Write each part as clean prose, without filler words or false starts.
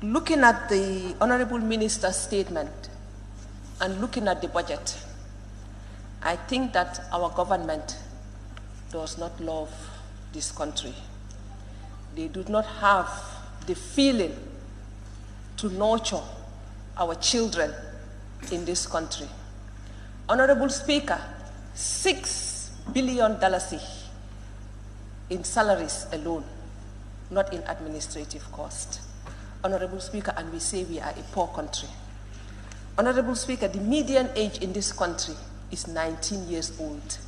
Looking at the Honorable Minister's statement and looking at the budget, I think that our government does not love this country. They do not have the feeling to nurture our children in this country. Honorable Speaker, $6 billion in salaries alone, not in administrative cost. Honorable Speaker, and we say we are a poor country. Honorable Speaker, the median age in this country is 19 years old.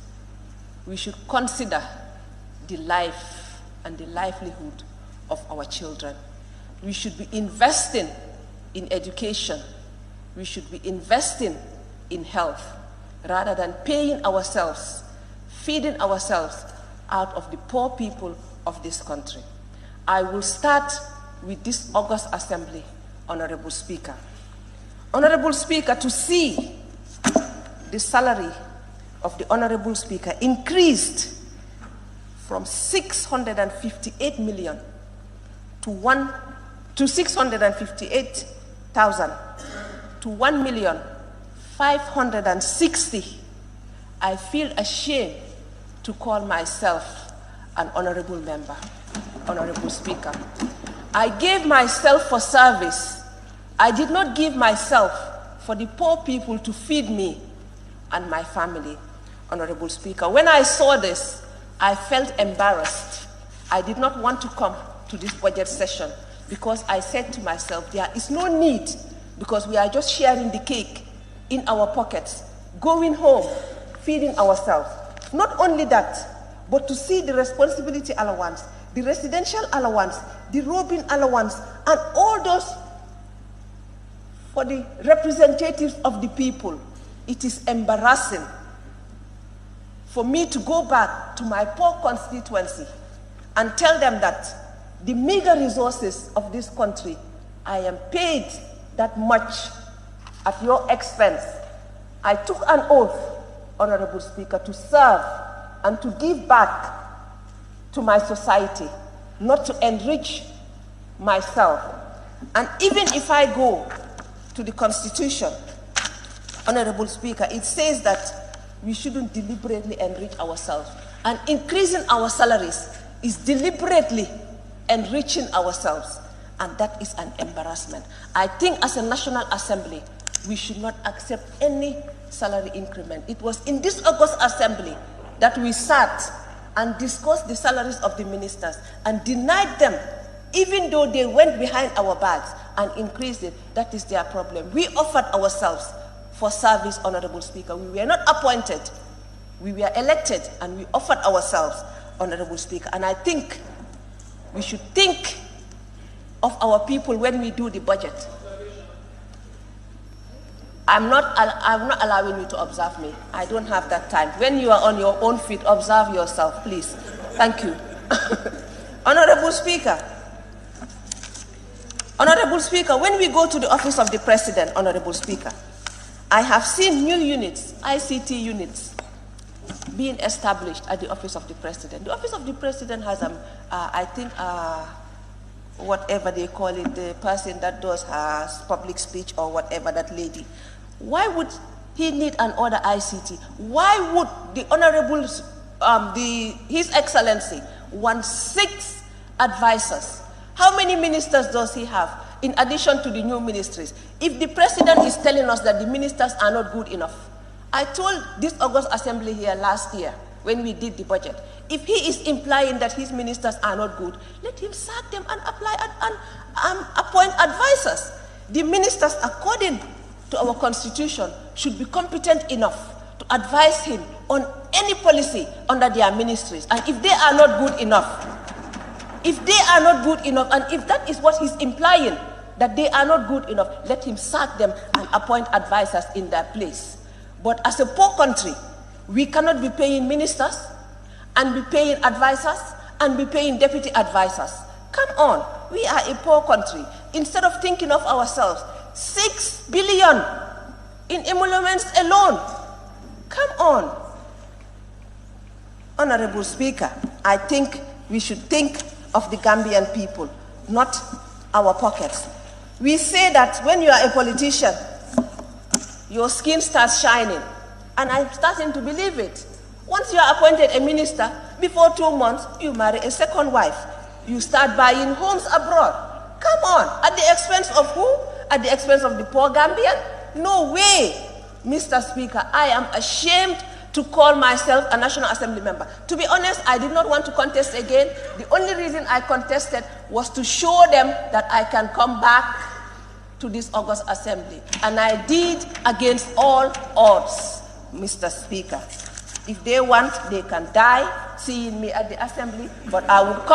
We should consider the life and the livelihood of our children. We should be investing in education. We should be investing in health rather than paying ourselves, feeding ourselves out of the poor people of this country. I will start with this August Assembly, Honorable Speaker. Honorable Speaker, to see the salary of the Honorable Speaker increased from 658 million to 658,000 to 1,560,000, I feel ashamed to call myself an honorable member. Honorable Speaker, I gave myself for service. I did not give myself for the poor people to feed me and my family. Honorable Speaker, when I saw this, I felt embarrassed. I did not want to come to this budget session because I said to myself, there is no need, because we are just sharing the cake in our pockets, going home, feeding ourselves. Not only that, but to see the responsibility allowance, the residential allowance, the robing allowance, and all those for the representatives of the people. It is embarrassing for me to go back to my poor constituency and tell them that the meager resources of this country, I am paid that much at your expense. I took an oath, Honorable Speaker, to serve and to give back to my society, not to enrich myself. And even if I go to the Constitution, Honorable Speaker, it says that we shouldn't deliberately enrich ourselves. And increasing our salaries is deliberately enriching ourselves. And that is an embarrassment. I think as a National Assembly, we should not accept any salary increment. It was in this August Assembly that we sat and discussed the salaries of the ministers and denied them, even though they went behind our backs and increased it. That is their problem. We offered ourselves for service, Honorable Speaker. We were not appointed. We were elected, and we offered ourselves, Honorable Speaker. And I think we should think of our people when we do the budget. I'm not allowing you to observe me. I don't have that time. When you are on your own feet, observe yourself, please. Thank you. Honorable Speaker, when we go to the office of the President, Honorable Speaker, I have seen new units, ICT units, being established at the office of the President. The office of the President has, I think, whatever they call it, the person that does her public speech or whatever, that lady. Why would he need another ICT? Why would the Honorable, His Excellency want 6 advisors? How many ministers does he have in addition to the new ministries? If the President is telling us that the ministers are not good enough, I told this August Assembly here last year when we did the budget, if he is implying that his ministers are not good, let him sack them and apply and appoint advisors. The ministers, according to our constitution, should be competent enough to advise him on any policy under their ministries. And if they are not good enough, and if that is what he's implying, that they are not good enough, let him sack them and appoint advisors in their place. But as a poor country, we cannot be paying ministers and be paying advisors and be paying deputy advisors. Come on, we are a poor country. Instead of thinking of ourselves, 6 billion in emoluments alone. Come on. Honorable Speaker, I think we should think of the Gambian people, not our pockets. We say that when you are a politician, your skin starts shining. And I'm starting to believe it. Once you are appointed a minister, before 2 months, you marry a second wife. You start buying homes abroad. Come on, at the expense of who? At the expense of the poor Gambian? No way. Mr. Speaker, I am ashamed to call myself a National Assembly member. To be honest, I did not want to contest again. The only reason I contested was to show them that I can come back to this August Assembly. And I did against all odds, Mr. Speaker. If they want, they can die seeing me at the Assembly, but I will come.